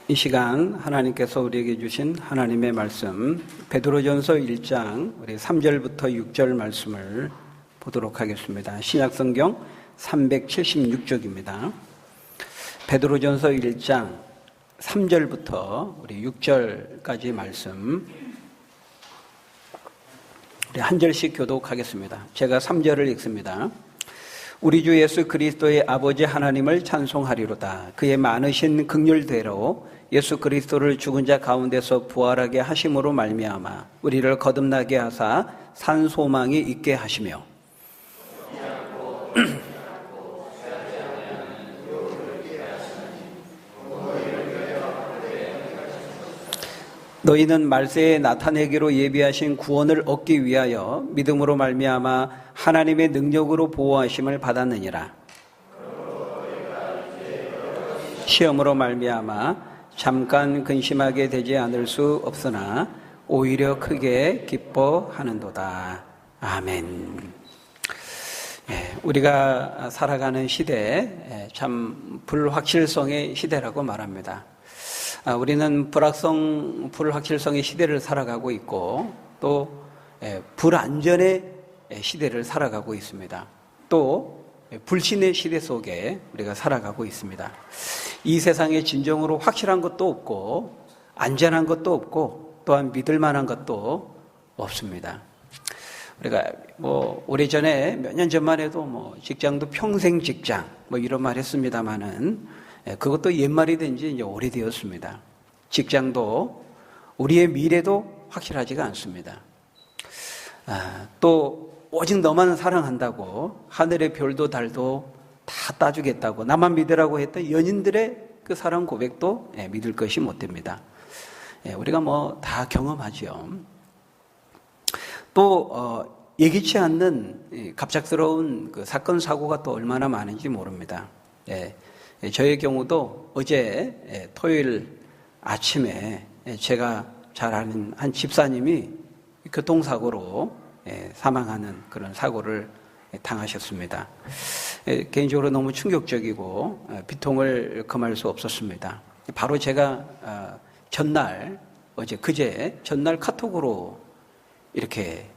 이 시간 하나님께서 우리에게 주신 하나님의 말씀 베드로전서 1장 우리 3절부터 6절 말씀을 보도록 하겠습니다. 신약성경 376쪽입니다. 베드로전서 1장 3절부터 우리 6절까지 말씀 우리 한 절씩 교독하겠습니다. 제가 3절을 읽습니다. 우리 주 예수 그리스도의 아버지 하나님을 찬송하리로다. 그의 많으신 긍휼대로 예수 그리스도를 죽은 자 가운데서 부활하게 하심으로 말미암아 우리를 거듭나게 하사 산 소망이 있게 하시며 너희는 말세에 나타내기로 예비하신 구원을 얻기 위하여 믿음으로 말미암아 하나님의 능력으로 보호하심을 받았느니라. 시험으로 말미암아 잠깐 근심하게 되지 않을 수 없으나 오히려 크게 기뻐하는도다. 아멘. 우리가 살아가는 시대 참 불확실성의 시대라고 말합니다. 우리는 불확실성의 시대를 살아가고 있고 또 불안전의 시대를 살아가고 있습니다. 또 불신의 시대 속에 우리가 살아가고 있습니다. 이 세상에 진정으로 확실한 것도 없고 안전한 것도 없고 또한 믿을 만한 것도 없습니다. 우리가 오래전에 몇 년 전만 해도 직장도 평생 직장 이런 말 했습니다마는 그것도 옛말이 된 지 이제 오래되었습니다. 직장도 우리의 미래도 확실하지가 않습니다. 또 오직 너만 사랑한다고 하늘의 별도 달도 다 따주겠다고 나만 믿으라고 했던 연인들의 그 사랑 고백도 믿을 것이 못 됩니다. 우리가 다 경험하죠. 또 예기치 않는 갑작스러운 그 사건 사고가 또 얼마나 많은지 모릅니다. 저의 경우도 어제 토요일 아침에 제가 잘 아는 한 집사님이 교통사고로 사망하는 그런 사고를 당하셨습니다. 개인적으로 너무 충격적이고 비통을 금할 수 없었습니다. 바로 제가 그제 전날 카톡으로 이렇게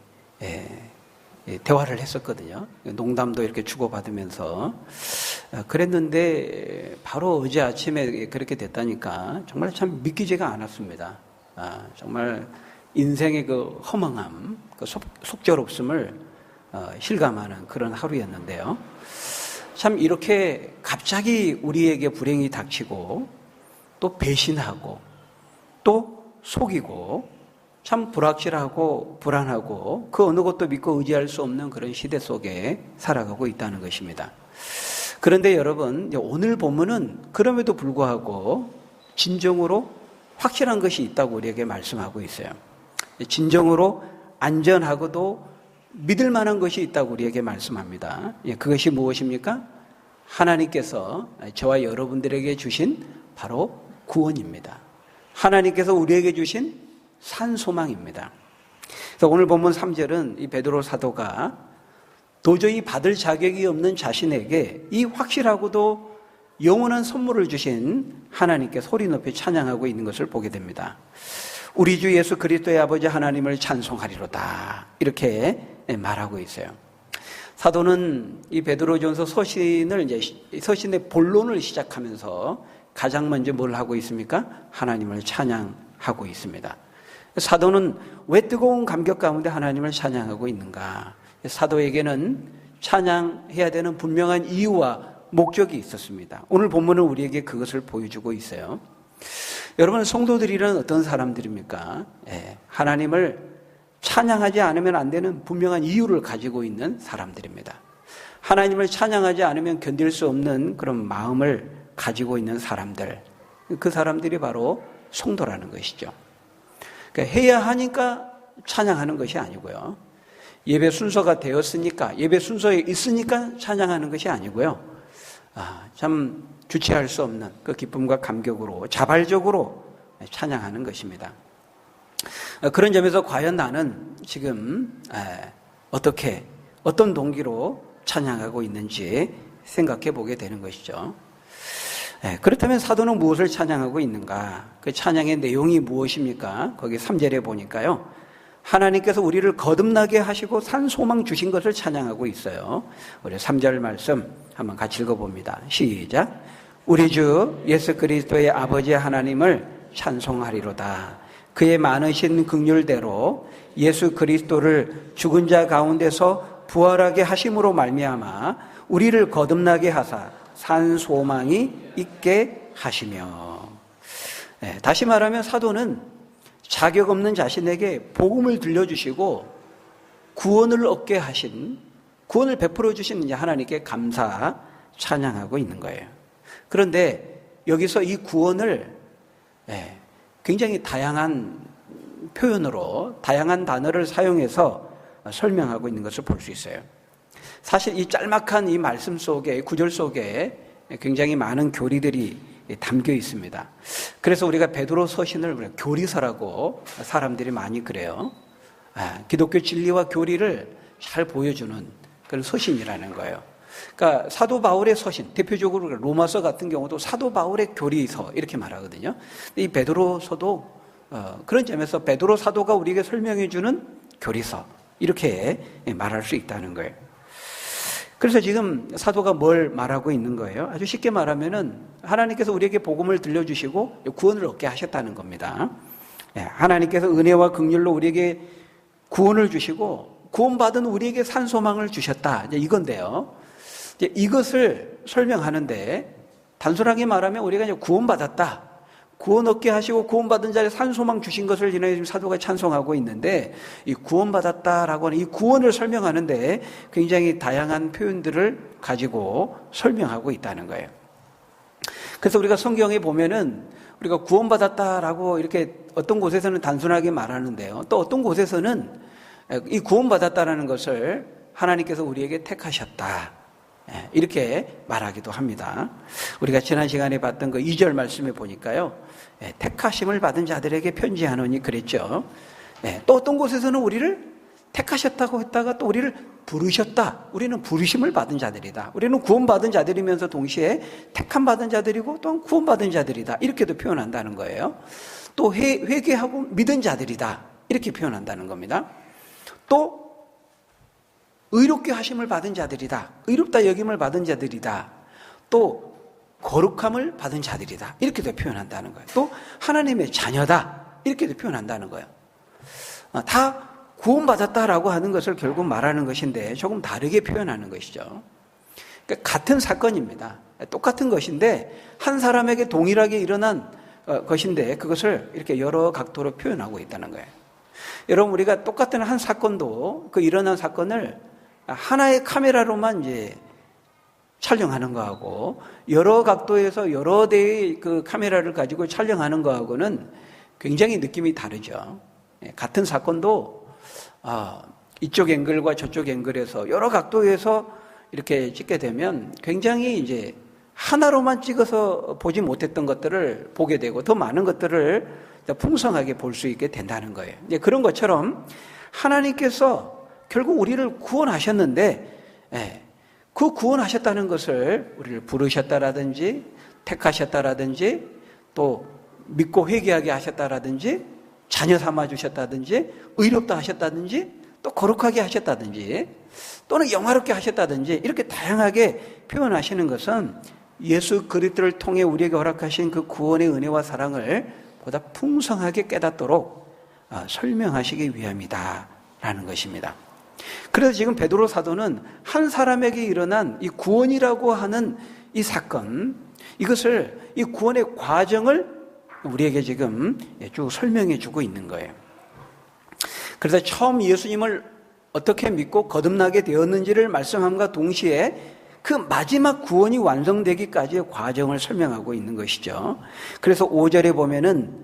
대화를 했었거든요. 농담도 이렇게 주고받으면서 그랬는데 바로 어제 아침에 그렇게 됐다니까 정말 참 믿기지가 않았습니다. 정말 인생의 그 허망함, 그 속절없음을 실감하는 그런 하루였는데요. 참 이렇게 갑자기 우리에게 불행이 닥치고 또 배신하고 또 속이고 참 불확실하고 불안하고 그 어느 것도 믿고 의지할 수 없는 그런 시대 속에 살아가고 있다는 것입니다. 그런데 여러분, 오늘 본문은 그럼에도 불구하고 진정으로 확실한 것이 있다고 우리에게 말씀하고 있어요. 진정으로 안전하고도 믿을 만한 것이 있다고 우리에게 말씀합니다. 그것이 무엇입니까? 하나님께서 저와 여러분들에게 주신 바로 구원입니다. 하나님께서 우리에게 주신 산 소망입니다. 그래서 오늘 본문 3절은 이 베드로 사도가 도저히 받을 자격이 없는 자신에게 이 확실하고도 영원한 선물을 주신 하나님께 소리 높이 찬양하고 있는 것을 보게 됩니다. 우리 주 예수 그리스도의 아버지 하나님을 찬송하리로다 이렇게 말하고 있어요. 사도는 이 베드로전서 서신의 본론을 시작하면서 가장 먼저 뭘 하고 있습니까? 하나님을 찬양하고 있습니다. 사도는 왜 뜨거운 감격 가운데 하나님을 찬양하고 있는가? 사도에게는 찬양해야 되는 분명한 이유와 목적이 있었습니다. 오늘 본문은 우리에게 그것을 보여주고 있어요. 여러분, 성도들이란 어떤 사람들입니까? 하나님을 찬양하지 않으면 안 되는 분명한 이유를 가지고 있는 사람들입니다. 하나님을 찬양하지 않으면 견딜 수 없는 그런 마음을 가지고 있는 사람들, 그 사람들이 바로 성도라는 것이죠. 그러니까 해야 하니까 찬양하는 것이 아니고요. 예배 순서가 되었으니까, 예배 순서에 있으니까 찬양하는 것이 아니고요. 참 주체할 수 없는 그 기쁨과 감격으로 자발적으로 찬양하는 것입니다. 그런 점에서 과연 나는 지금 어떤 동기로 찬양하고 있는지 생각해 보게 되는 것이죠. 그렇다면 사도는 무엇을 찬양하고 있는가? 그 찬양의 내용이 무엇입니까? 거기 3절에 보니까요. 하나님께서 우리를 거듭나게 하시고 산 소망 주신 것을 찬양하고 있어요. 우리 3절 말씀 한번 같이 읽어봅니다. 시작. 우리 주 예수 그리스도의 아버지 하나님을 찬송하리로다. 그의 많으신 긍휼대로 예수 그리스도를 죽은 자 가운데서 부활하게 하심으로 말미암아 우리를 거듭나게 하사 산 소망이 있게 하시며. 다시 말하면 사도는 자격 없는 자신에게 복음을 들려주시고 구원을 얻게 하신, 구원을 베풀어 주신 하나님께 감사 찬양하고 있는 거예요. 그런데 여기서 이 구원을 굉장히 다양한 표현으로, 다양한 단어를 사용해서 설명하고 있는 것을 볼 수 있어요. 사실 이 짤막한 이 말씀 속에, 구절 속에 굉장히 많은 교리들이 담겨 있습니다. 그래서 우리가 베드로 서신을 교리서라고 사람들이 많이 그래요. 기독교 진리와 교리를 잘 보여주는 그런 서신이라는 거예요. 그러니까 사도 바울의 서신, 대표적으로 로마서 같은 경우도 사도 바울의 교리서 이렇게 말하거든요. 이 베드로서도 그런 점에서 베드로 사도가 우리에게 설명해 주는 교리서 이렇게 말할 수 있다는 거예요. 그래서 지금 사도가 뭘 말하고 있는 거예요? 아주 쉽게 말하면은 하나님께서 우리에게 복음을 들려주시고 구원을 얻게 하셨다는 겁니다. 하나님께서 은혜와 긍휼로 우리에게 구원을 주시고 구원받은 우리에게 산 소망을 주셨다. 이제 이건데요. 이제 이것을 설명하는데 단순하게 말하면 우리가 이제 구원받았다. 구원 얻게 하시고 구원받은 자에 산 소망 주신 것을 인해 지금 사도가 찬송하고 있는데, 이 구원받았다라고 하는 이 구원을 설명하는데 굉장히 다양한 표현들을 가지고 설명하고 있다는 거예요. 그래서 우리가 성경에 보면은 우리가 구원받았다라고 이렇게 어떤 곳에서는 단순하게 말하는데요. 또 어떤 곳에서는 이 구원받았다라는 것을 하나님께서 우리에게 택하셨다. 이렇게 말하기도 합니다. 우리가 지난 시간에 봤던 그 2절 말씀에 보니까요. 택하심을 받은 자들에게 편지하노니 그랬죠. 또 어떤 곳에서는 우리를 택하셨다고 했다가 또 우리를 부르셨다. 우리는 부르심을 받은 자들이다. 우리는 구원받은 자들이면서 동시에 택함 받은 자들이고 또한 구원받은 자들이다. 이렇게도 표현한다는 거예요. 또 회개하고 믿은 자들이다. 이렇게 표현한다는 겁니다. 또 의롭게 하심을 받은 자들이다. 의롭다 여김을 받은 자들이다. 또 거룩함을 받은 자들이다. 이렇게도 표현한다는 거예요. 또 하나님의 자녀다. 이렇게도 표현한다는 거예요. 다 구원받았다라고 하는 것을 결국 말하는 것인데 조금 다르게 표현하는 것이죠. 그러니까 같은 사건입니다. 똑같은 것인데 한 사람에게 동일하게 일어난 것인데 그것을 이렇게 여러 각도로 표현하고 있다는 거예요. 여러분, 우리가 똑같은 한 사건도 그 일어난 사건을 하나의 카메라로만 이제 촬영하는 거하고 여러 각도에서 여러 대의 그 카메라를 가지고 촬영하는 거하고는 굉장히 느낌이 다르죠. 같은 사건도 이쪽 앵글과 저쪽 앵글에서 여러 각도에서 이렇게 찍게 되면 굉장히 이제 하나로만 찍어서 보지 못했던 것들을 보게 되고 더 많은 것들을 풍성하게 볼 수 있게 된다는 거예요. 이제 그런 것처럼 하나님께서 결국 우리를 구원하셨는데 그 구원하셨다는 것을 우리를 부르셨다라든지 택하셨다라든지 또 믿고 회개하게 하셨다라든지 자녀 삼아 주셨다든지 의롭다 하셨다든지 또 거룩하게 하셨다든지 또는 영화롭게 하셨다든지 이렇게 다양하게 표현하시는 것은 예수 그리스도를 통해 우리에게 허락하신 그 구원의 은혜와 사랑을 보다 풍성하게 깨닫도록 설명하시기 위함이다라는 것입니다. 그래서 지금 베드로 사도는 한 사람에게 일어난 이 구원이라고 하는 이 사건, 이것을 이 구원의 과정을 우리에게 지금 쭉 설명해 주고 있는 거예요. 그래서 처음 예수님을 어떻게 믿고 거듭나게 되었는지를 말씀함과 동시에 그 마지막 구원이 완성되기까지의 과정을 설명하고 있는 것이죠. 그래서 5절에 보면은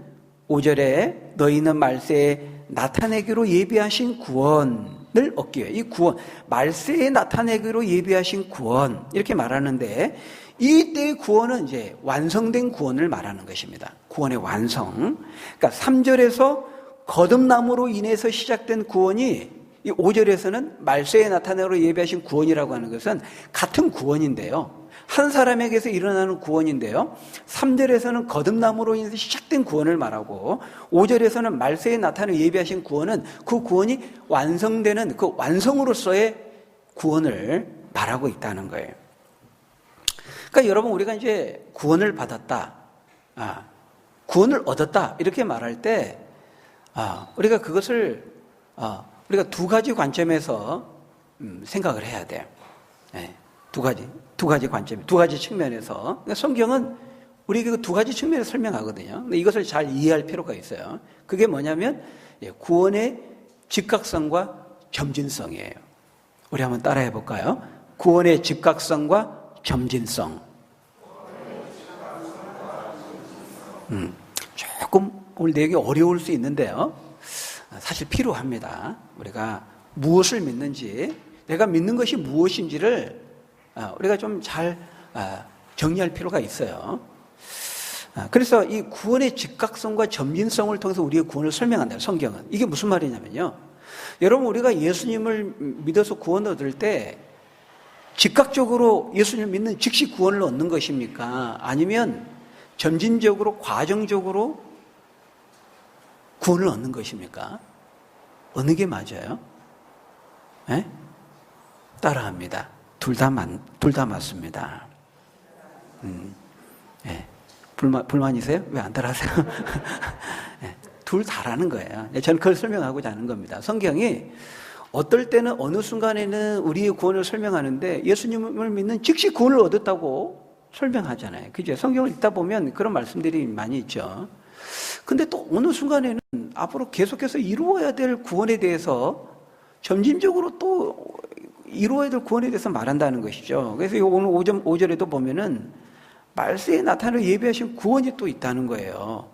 5절에 너희는 말세에 나타내기로 예비하신 구원을 얻기 위해, 이 구원, 말세에 나타내기로 예비하신 구원 이렇게 말하는데 이때의 구원은 이제 완성된 구원을 말하는 것입니다. 구원의 완성. 그러니까 3절에서 거듭남으로 인해서 시작된 구원이 이 5절에서는 말세에 나타내기로 예비하신 구원이라고 하는 것은 같은 구원인데요. 한 사람에게서 일어나는 구원인데요. 3절에서는 거듭남으로 인해서 시작된 구원을 말하고 5절에서는 말세에 나타나는 예비하신 구원은 그 구원이 완성되는 그 완성으로서의 구원을 말하고 있다는 거예요. 그러니까 여러분, 우리가 이제 구원을 받았다, 구원을 얻었다 이렇게 말할 때 우리가 그것을 우리가 두 가지 관점에서 생각을 해야 돼요. 두 가지 관점, 두 가지 측면에서. 그러니까 성경은 우리에게 그 두 가지 측면에서 설명하거든요. 근데 이것을 잘 이해할 필요가 있어요. 그게 뭐냐면 구원의 즉각성과 점진성이에요. 우리 한번 따라해 볼까요? 구원의 즉각성과 점진성. 조금 오늘 내용이 어려울 수 있는데요. 사실 필요합니다. 우리가 무엇을 믿는지, 내가 믿는 것이 무엇인지를 우리가 좀 잘 정리할 필요가 있어요. 그래서 이 구원의 즉각성과 점진성을 통해서 우리의 구원을 설명한다, 성경은. 이게 무슨 말이냐면요. 여러분, 우리가 예수님을 믿어서 구원 얻을 때 즉각적으로 예수님을 믿는 즉시 구원을 얻는 것입니까? 아니면 점진적으로, 과정적으로 구원을 얻는 것입니까? 어느 게 맞아요? 네? 따라합니다. 둘 다 맞습니다. 네. 불만이세요? 왜 안 따라하세요? 네. 둘 다라는 거예요. 저는 그걸 설명하고자 하는 겁니다. 성경이 어떨 때는 어느 순간에는 우리의 구원을 설명하는데 예수님을 믿는 즉시 구원을 얻었다고 설명하잖아요. 그죠? 성경을 읽다 보면 그런 말씀들이 많이 있죠. 근데 또 어느 순간에는 앞으로 계속해서 이루어야 될 구원에 대해서 점진적으로 또 이루어야 될 구원에 대해서 말한다는 것이죠. 그래서 오늘 5절에도 보면은 말세에 나타날 예비하신 구원이 또 있다는 거예요.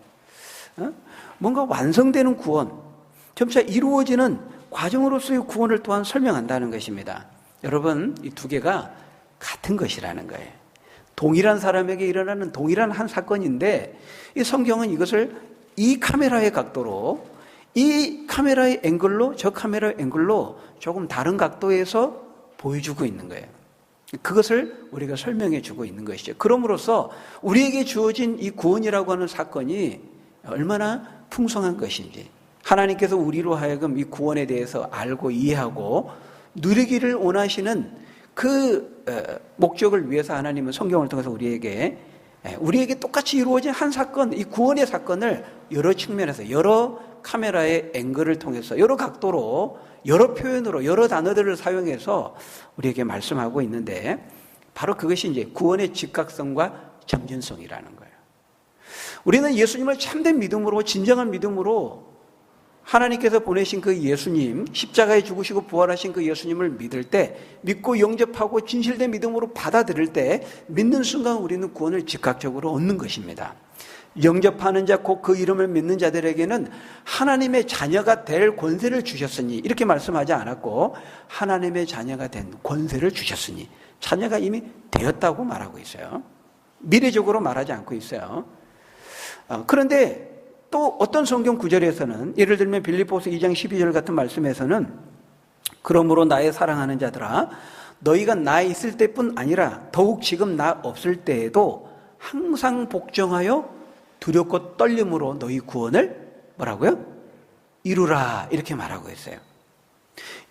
뭔가 완성되는 구원, 점차 이루어지는 과정으로서의 구원을 또한 설명한다는 것입니다. 여러분, 이 두 개가 같은 것이라는 거예요. 동일한 사람에게 일어나는 동일한 한 사건인데 이 성경은 이것을 이 카메라의 각도로, 이 카메라의 앵글로, 저 카메라의 앵글로 조금 다른 각도에서 보여주고 있는 거예요. 그것을 우리가 설명해 주고 있는 것이죠. 그럼으로써 우리에게 주어진 이 구원이라고 하는 사건이 얼마나 풍성한 것인지, 하나님께서 우리로 하여금 이 구원에 대해서 알고 이해하고 누리기를 원하시는 그 목적을 위해서 하나님은 성경을 통해서 우리에게 똑같이 이루어진 한 사건, 이 구원의 사건을 여러 측면에서, 여러 카메라의 앵글을 통해서, 여러 각도로, 여러 표현으로, 여러 단어들을 사용해서 우리에게 말씀하고 있는데, 바로 그것이 이제 구원의 즉각성과 점진성이라는 거예요. 우리는 예수님을 참된 믿음으로, 진정한 믿음으로 하나님께서 보내신 그 예수님, 십자가에 죽으시고 부활하신 그 예수님을 믿을 때, 믿고 영접하고 진실된 믿음으로 받아들일 때, 믿는 순간 우리는 구원을 즉각적으로 얻는 것입니다. 영접하는 자, 곧 그 이름을 믿는 자들에게는 하나님의 자녀가 될 권세를 주셨으니, 이렇게 말씀하지 않았고 하나님의 자녀가 된 권세를 주셨으니, 자녀가 이미 되었다고 말하고 있어요. 미래적으로 말하지 않고 있어요. 그런데 또 어떤 성경 구절에서는, 예를 들면 빌립보서 2장 12절 같은 말씀에서는, 그러므로 나의 사랑하는 자들아, 너희가 나 있을 때뿐 아니라 더욱 지금 나 없을 때에도 항상 복종하여 두렵고 떨림으로 너희 구원을 뭐라고요? 이루라, 이렇게 말하고 있어요.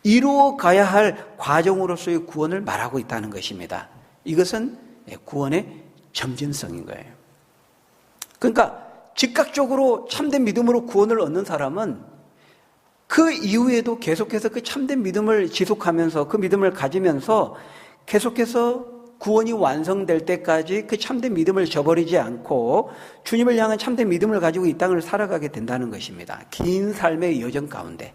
이루어 가야 할 과정으로서의 구원을 말하고 있다는 것입니다. 이것은 구원의 점진성인 거예요. 그러니까 즉각적으로 참된 믿음으로 구원을 얻는 사람은 그 이후에도 계속해서 그 참된 믿음을 지속하면서, 그 믿음을 가지면서 계속해서 구원이 완성될 때까지 그 참된 믿음을 저버리지 않고 주님을 향한 참된 믿음을 가지고 이 땅을 살아가게 된다는 것입니다. 긴 삶의 여정 가운데,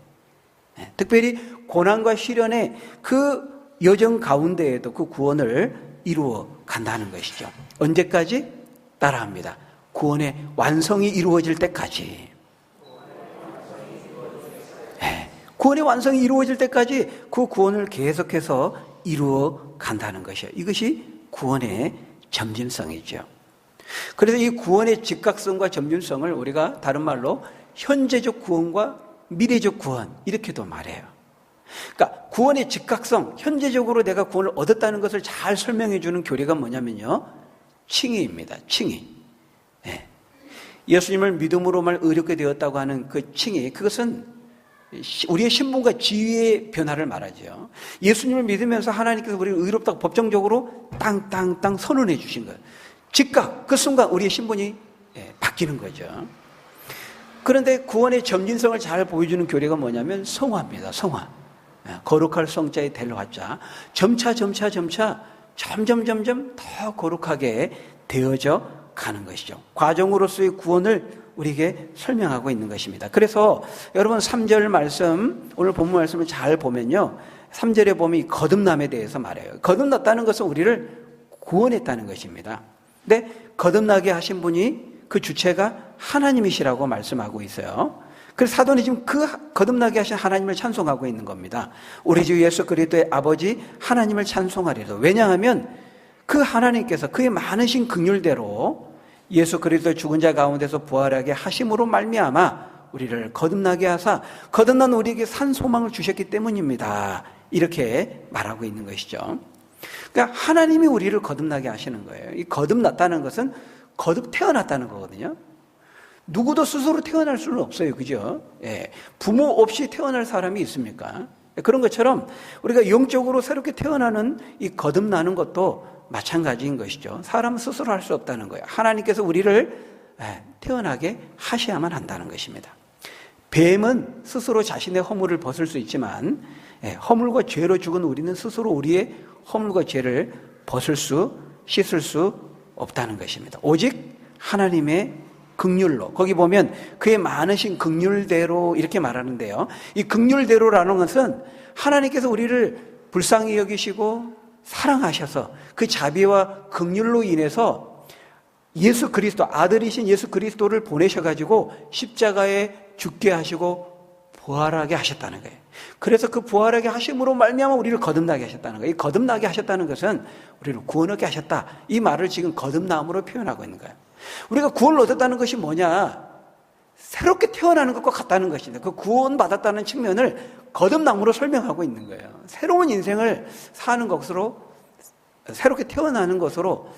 특별히 고난과 시련의 그 여정 가운데에도 그 구원을 이루어 간다는 것이죠. 언제까지? 따라합니다. 구원의 완성이 이루어질 때까지. 구원의 완성이 이루어질 때까지 그 구원을 계속해서 이루어 간다는 것이에요. 이것이 구원의 점진성이죠. 그래서 이 구원의 즉각성과 점진성을 우리가 다른 말로 현재적 구원과 미래적 구원, 이렇게도 말해요. 그러니까 구원의 즉각성, 현재적으로 내가 구원을 얻었다는 것을 잘 설명해 주는 교리가 뭐냐면요, 칭의입니다. 칭의. 예. 예수님을 믿음으로만 의롭게 되었다고 하는 그 칭의, 그것은 우리의 신분과 지위의 변화를 말하죠. 예수님을 믿으면서 하나님께서 우리를 의롭다고 법정적으로 땅 선언해 주신 거예요. 즉각 그 순간 우리의 신분이 바뀌는 거죠. 그런데 구원의 점진성을 잘 보여주는 교리가 뭐냐면 성화입니다. 성화. 거룩할 성자에 될 화자. 점차 점점 더 거룩하게 되어져 가는 것이죠. 과정으로서의 구원을 우리에게 설명하고 있는 것입니다. 그래서 여러분 3절 말씀, 오늘 본문 말씀을 잘 보면요, 3절에 보면 이 거듭남에 대해서 말해요. 거듭났다는 것은 우리를 구원했다는 것입니다. 근데 거듭나게 하신 분이, 그 주체가 하나님이시라고 말씀하고 있어요. 그래서 사도는 지금 그 거듭나게 하신 하나님을 찬송하고 있는 겁니다. 우리 주 예수 그리스도의 아버지 하나님을 찬송하리라. 왜냐하면 그 하나님께서 그의 많으신 긍휼대로 예수 그리스도 죽은 자 가운데서 부활하게 하심으로 말미암아 우리를 거듭나게 하사 거듭난 우리에게 산 소망을 주셨기 때문입니다. 이렇게 말하고 있는 것이죠. 그러니까 하나님이 우리를 거듭나게 하시는 거예요. 이 거듭났다는 것은 거듭 태어났다는 거거든요. 누구도 스스로 태어날 수는 없어요. 그죠? 예. 부모 없이 태어날 사람이 있습니까? 그런 것처럼 우리가 영적으로 새롭게 태어나는 이 거듭나는 것도 마찬가지인 것이죠. 사람은 스스로 할 수 없다는 거예요. 하나님께서 우리를 태어나게 하셔야만 한다는 것입니다. 뱀은 스스로 자신의 허물을 벗을 수 있지만 허물과 죄로 죽은 우리는 스스로 우리의 허물과 죄를 씻을 수 없다는 것입니다. 오직 하나님의 긍휼로, 거기 보면 그의 많으신 긍휼대로 이렇게 말하는데요, 이 긍휼대로라는 것은 하나님께서 우리를 불쌍히 여기시고 사랑하셔서 그 자비와 긍휼로 인해서 예수 그리스도, 아들이신 예수 그리스도를 보내셔가지고 십자가에 죽게 하시고 부활하게 하셨다는 거예요. 그래서 그 부활하게 하심으로 말미암아 우리를 거듭나게 하셨다는 거예요. 이 거듭나게 하셨다는 것은 우리를 구원하게 하셨다, 이 말을 지금 거듭남으로 표현하고 있는 거예요. 우리가 구원을 얻었다는 것이 뭐냐? 새롭게 태어나는 것과 같다는 것입니다. 그 구원받았다는 측면을 거듭남으로 설명하고 있는 거예요. 새로운 인생을 사는 것으로, 새롭게 태어나는 것으로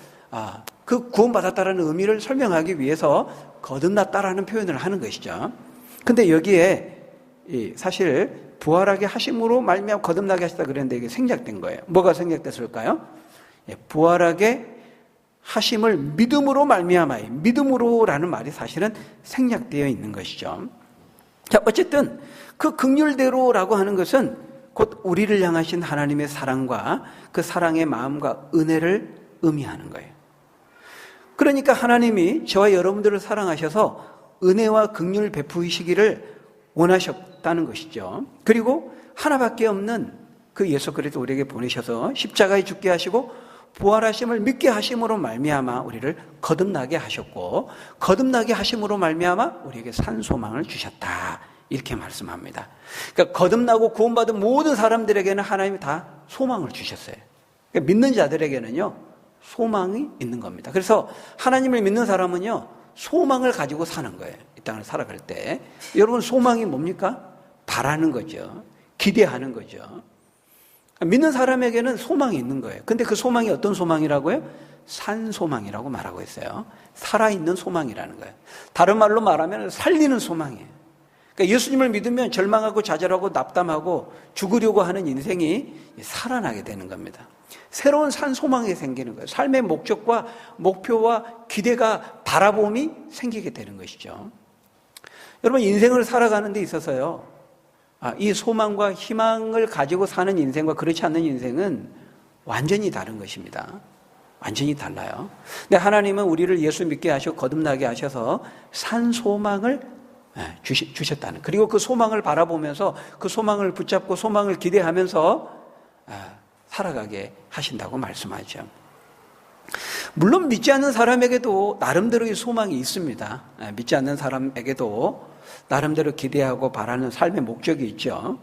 그 구원받았다는 의미를 설명하기 위해서 거듭났다라는 표현을 하는 것이죠. 근데 여기에 사실 부활하게 하심으로 말미암아 거듭나게 하시다 그랬는데 이게 생략된 거예요. 뭐가 생략됐을까요? 부활하게 하심을 믿음으로 말미암아, 믿음으로라는 말이 사실은 생략되어 있는 것이죠. 자, 어쨌든 그 긍휼대로라고 하는 것은 곧 우리를 향하신 하나님의 사랑과 그 사랑의 마음과 은혜를 의미하는 거예요. 그러니까 하나님이 저와 여러분들을 사랑하셔서 은혜와 긍휼 베푸시기를 원하셨다는 것이죠. 그리고 하나밖에 없는 그 예수 그리스도 우리에게 보내셔서 십자가에 죽게 하시고 부활하심을 믿게 하심으로 말미암아 우리를 거듭나게 하셨고, 거듭나게 하심으로 말미암아 우리에게 산 소망을 주셨다, 이렇게 말씀합니다. 그러니까 거듭나고 구원받은 모든 사람들에게는 하나님이 다 소망을 주셨어요. 그러니까 믿는 자들에게는요 소망이 있는 겁니다. 그래서 하나님을 믿는 사람은요 소망을 가지고 사는 거예요. 이 땅을 살아갈 때 여러분, 소망이 뭡니까? 바라는 거죠. 기대하는 거죠. 믿는 사람에게는 소망이 있는 거예요. 근데 그 소망이 어떤 소망이라고요? 산 소망이라고 말하고 있어요. 살아있는 소망이라는 거예요. 다른 말로 말하면 살리는 소망이에요. 그러니까 예수님을 믿으면 절망하고 좌절하고 낙담하고 죽으려고 하는 인생이 살아나게 되는 겁니다. 새로운 산 소망이 생기는 거예요. 삶의 목적과 목표와 기대가, 바라봄이 생기게 되는 것이죠. 여러분, 인생을 살아가는 데 있어서요, 이 소망과 희망을 가지고 사는 인생과 그렇지 않는 인생은 완전히 다른 것입니다. 완전히 달라요. 근데 하나님은 우리를 예수 믿게 하시고 거듭나게 하셔서 산 소망을 주셨다는, 그리고 그 소망을 바라보면서 그 소망을 붙잡고 소망을 기대하면서 살아가게 하신다고 말씀하죠. 물론 믿지 않는 사람에게도 나름대로의 소망이 있습니다. 믿지 않는 사람에게도 나름대로 기대하고 바라는 삶의 목적이 있죠.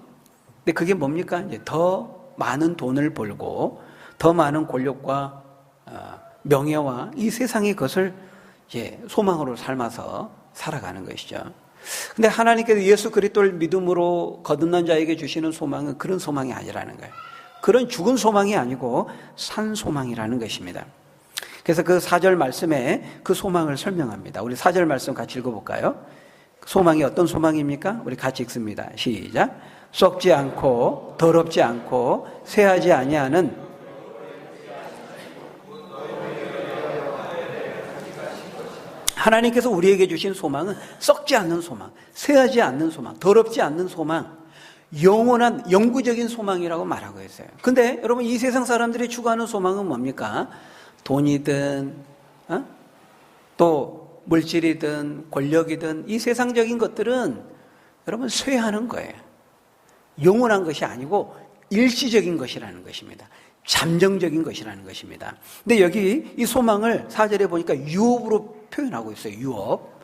근데 그게 뭡니까? 이제 더 많은 돈을 벌고 더 많은 권력과 명예와 이 세상의 것을 이제 소망으로 삶아서 살아가는 것이죠. 근데 하나님께서 예수 그리스도를 믿음으로 거듭난 자에게 주시는 소망은 그런 소망이 아니라는 거예요. 그런 죽은 소망이 아니고 산 소망이라는 것입니다. 그래서 그 4절 말씀에 그 소망을 설명합니다. 우리 4절 말씀 같이 읽어볼까요? 소망이 어떤 소망입니까? 우리 같이 읽습니다. 시작. 썩지 않고 더럽지 않고 쇠하지 아니하는 하나님께서 우리에게 주신 소망은 썩지 않는 소망, 쇠하지 않는 소망, 더럽지 않는 소망, 영원한 영구적인 소망이라고 말하고 있어요. 근데 여러분 이 세상 사람들이 추구하는 소망은 뭡니까? 돈이든 또 물질이든 권력이든 이 세상적인 것들은 여러분 쇠하는 거예요. 영원한 것이 아니고 일시적인 것이라는 것입니다. 잠정적인 것이라는 것입니다. 근데 여기 이 소망을 4절에 보니까 유업으로 표현하고 있어요. 유업.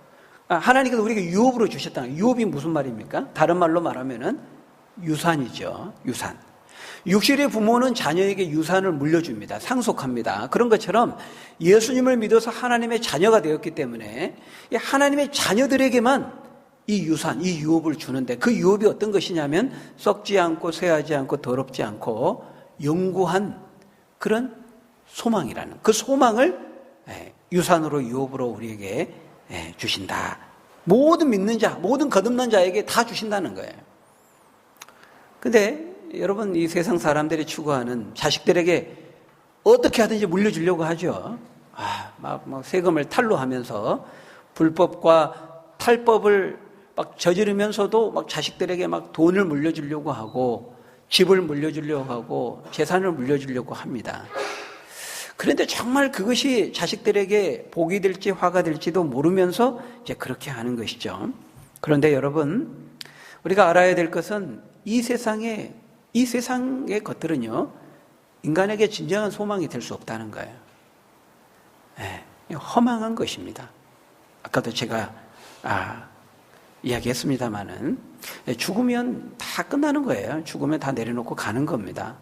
하나님께서 우리에게 유업으로 주셨다는 거예요. 유업이 무슨 말입니까? 다른 말로 말하면은 유산이죠. 유산. 육신의 부모는 자녀에게 유산을 물려줍니다. 상속합니다. 그런 것처럼 예수님을 믿어서 하나님의 자녀가 되었기 때문에 하나님의 자녀들에게만 이 유산, 이 유업을 주는데 그 유업이 어떤 것이냐면 썩지 않고 쇠하지 않고 더럽지 않고 영구한 그런 소망이라는 그 소망을 유산으로 유업으로 우리에게 주신다. 모든 믿는 자, 모든 거듭난 자에게 다 주신다는 거예요. 근데 여러분 이 세상 사람들이 추구하는 자식들에게 어떻게 하든지 물려주려고 하죠. 막 세금을 탈루하면서 불법과 탈법을 막 저지르면서도 막 자식들에게 막 돈을 물려주려고 하고 집을 물려주려고 하고 재산을 물려주려고 합니다. 그런데 정말 그것이 자식들에게 복이 될지 화가 될지도 모르면서 이제 그렇게 하는 것이죠. 그런데 여러분 우리가 알아야 될 것은 이 세상의 것들은요 인간에게 진정한 소망이 될 수 없다는 거예요. 허망한 것입니다. 아까도 제가 이야기했습니다마는 죽으면 다 끝나는 거예요. 죽으면 다 내려놓고 가는 겁니다.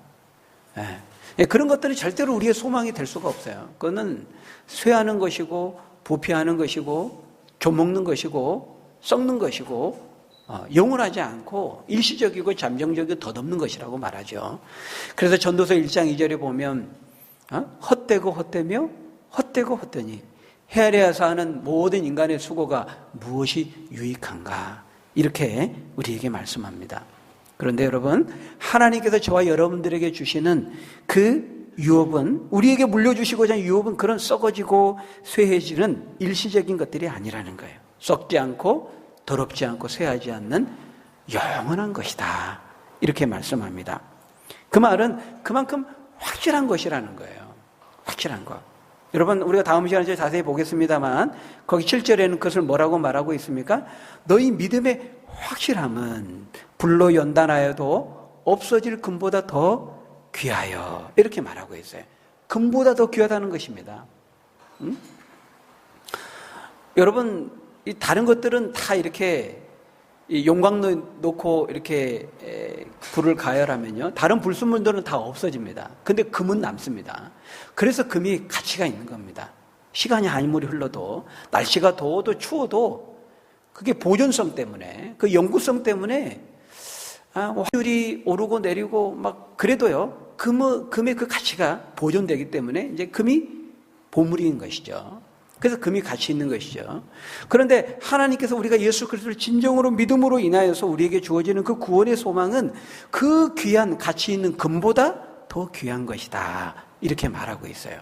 그런 것들이 절대로 우리의 소망이 될 수가 없어요. 그거는 쇠하는 것이고 부패하는 것이고 조먹는 것이고 썩는 것이고 영원하지 않고 일시적이고 잠정적이고 덧없는 것이라고 말하죠. 그래서 전도서 1장 2절에 보면 헛되고 헛되며 헛되고 헛되니 헤아려서 하는 모든 인간의 수고가 무엇이 유익한가 이렇게 우리에게 말씀합니다. 그런데 여러분 하나님께서 저와 여러분들에게 주시는 그 유업은 우리에게 물려주시고자 하는 유업은 그런 썩어지고 쇠해지는 일시적인 것들이 아니라는 거예요. 썩지 않고 더럽지 않고 쇠하지 않는 영원한 것이다 이렇게 말씀합니다. 그 말은 그만큼 확실한 것이라는 거예요. 확실한 것. 여러분 우리가 다음 시간에 자세히 보겠습니다만 거기 7절에는 그것을 뭐라고 말하고 있습니까? 너희 믿음의 확실함은 불로 연단하여도 없어질 금보다 더 귀하여 이렇게 말하고 있어요. 금보다 더 귀하다는 것입니다. 여러분 이 다른 것들은 다 이렇게 용광 놓고 이렇게 불을 가열하면요 다른 불순물들은 다 없어집니다. 근데 금은 남습니다. 그래서 금이 가치가 있는 겁니다. 시간이 아무리 흘러도 날씨가 더워도 추워도 그게 보존성 때문에 그 영구성 때문에 화율이 오르고 내리고 막 그래도요 금의 그 가치가 보존되기 때문에 이제 금이 보물인 것이죠. 그래서 금이 가치 있는 것이죠. 그런데 하나님께서 우리가 예수 그리스도를 진정으로 믿음으로 인하여서 우리에게 주어지는 그 구원의 소망은 그 귀한 가치 있는 금보다 더 귀한 것이다 이렇게 말하고 있어요.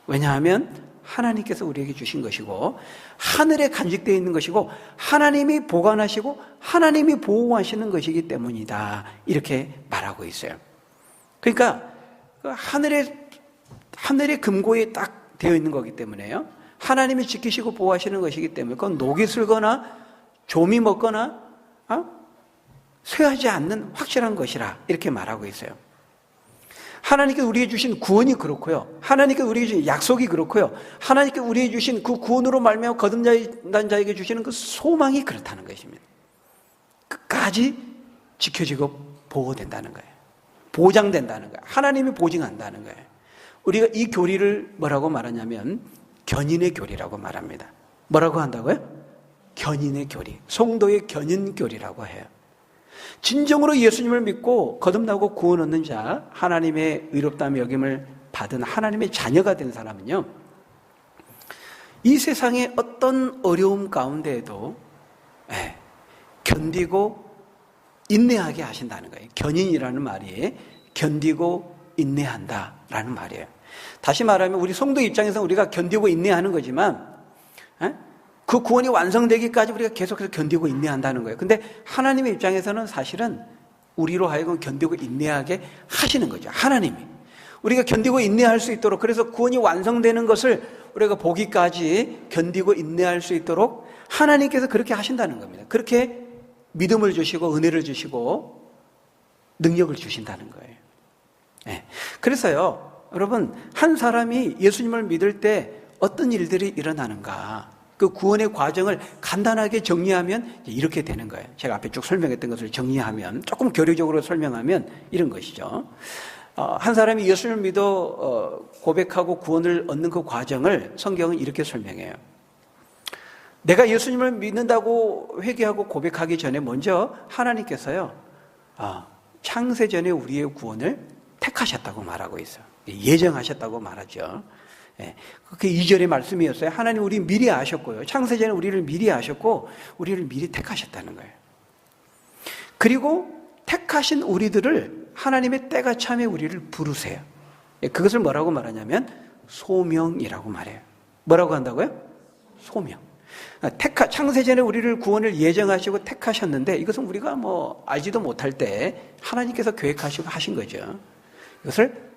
왜냐하면 하나님께서 우리에게 주신 것이고 하늘에 간직되어 있는 것이고 하나님이 보관하시고 하나님이 보호하시는 것이기 때문이다 이렇게 말하고 있어요. 그러니까 하늘의 금고에 딱 되어 있는 거기 때문에요 하나님이 지키시고 보호하시는 것이기 때문에 그건 녹이 슬거나 좀이 먹거나 쇠하지 않는 확실한 것이라 이렇게 말하고 있어요. 하나님께서 우리에게 주신 구원이 그렇고요. 하나님께서 우리에게 주신 약속이 그렇고요. 하나님께서 우리에게 주신 그 구원으로 말미암아 거듭난 자에게 주시는 그 소망이 그렇다는 것입니다. 끝까지 지켜지고 보호된다는 거예요. 보장된다는 거예요. 하나님이 보증한다는 거예요. 우리가 이 교리를 뭐라고 말하냐면 견인의 교리라고 말합니다. 뭐라고 한다고요? 견인의 교리, 성도의 견인교리라고 해요. 진정으로 예수님을 믿고 거듭나고 구원 얻는 자, 하나님의 의롭다함 여김을 받은 하나님의 자녀가 된 사람은요, 이 세상의 어떤 어려움 가운데에도 견디고 인내하게 하신다는 거예요. 견인이라는 말이 견디고 인내한다라는 말이에요. 다시 말하면 우리 성도 입장에서 우리가 견디고 인내하는 거지만 그 구원이 완성되기까지 우리가 계속해서 견디고 인내한다는 거예요. 근데 하나님의 입장에서는 사실은 우리로 하여금 견디고 인내하게 하시는 거죠. 하나님이 우리가 견디고 인내할 수 있도록, 그래서 구원이 완성되는 것을 우리가 보기까지 견디고 인내할 수 있도록 하나님께서 그렇게 하신다는 겁니다. 그렇게 믿음을 주시고 은혜를 주시고 능력을 주신다는 거예요. 그래서요, 여러분, 한 사람이 예수님을 믿을 때 어떤 일들이 일어나는가, 그 구원의 과정을 간단하게 정리하면 이렇게 되는 거예요. 제가 앞에 쭉 설명했던 것을 정리하면, 조금 교리적으로 설명하면 이런 것이죠. 한 사람이 예수님을 믿어 고백하고 구원을 얻는 그 과정을 성경은 이렇게 설명해요. 내가 예수님을 믿는다고 회개하고 고백하기 전에 먼저 하나님께서요, 창세전에 우리의 구원을 택하셨다고 말하고 있어요. 예정하셨다고 말하죠. 그게 2절의 말씀이었어요. 하나님 우리 미리 아셨고요, 창세전에 우리를 미리 아셨고 우리를 미리 택하셨다는 거예요. 그리고 택하신 우리들을 하나님의 때가 참에 우리를 부르세요. 그것을 뭐라고 말하냐면 소명이라고 말해요. 뭐라고 한다고요? 소명. 창세전에 우리를 구원을 예정하시고 택하셨는데, 이것은 우리가 알지도 못할 때 하나님께서 계획하시고 하신 거죠. 이것을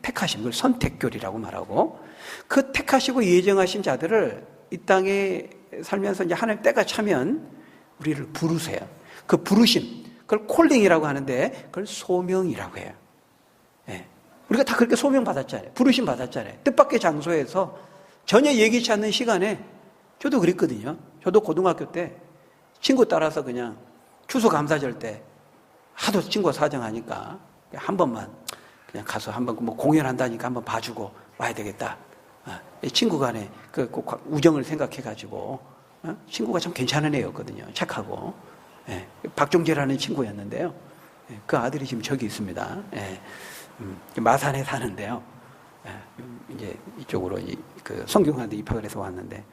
택하신 걸 선택교리라고 말하고, 그 택하시고 예정하신 자들을 이 땅에 살면서 이제 하나님 때가 차면 우리를 부르세요. 그 부르심, 그걸 콜링이라고 하는데 그걸 소명이라고 해요. 우리가 다 그렇게 소명 받았잖아요. 부르심 받았잖아요. 뜻밖의 장소에서 전혀 예기치 않는 시간에, 저도 그랬거든요. 저도 고등학교 때 친구 따라서 그냥 추수감사절 때 하도 친구가 사정하니까 한 번만 그냥 가서 한번 공연한다니까 한번 봐주고 와야 되겠다. 친구 간에 그 우정을 생각해가지고, 친구가 참 괜찮은 애였거든요. 착하고. 박종재라는 친구였는데요. 그 아들이 지금 저기 있습니다. 마산에 사는데요. 이제 이쪽으로 그 성경학원에 입학을 해서 왔는데,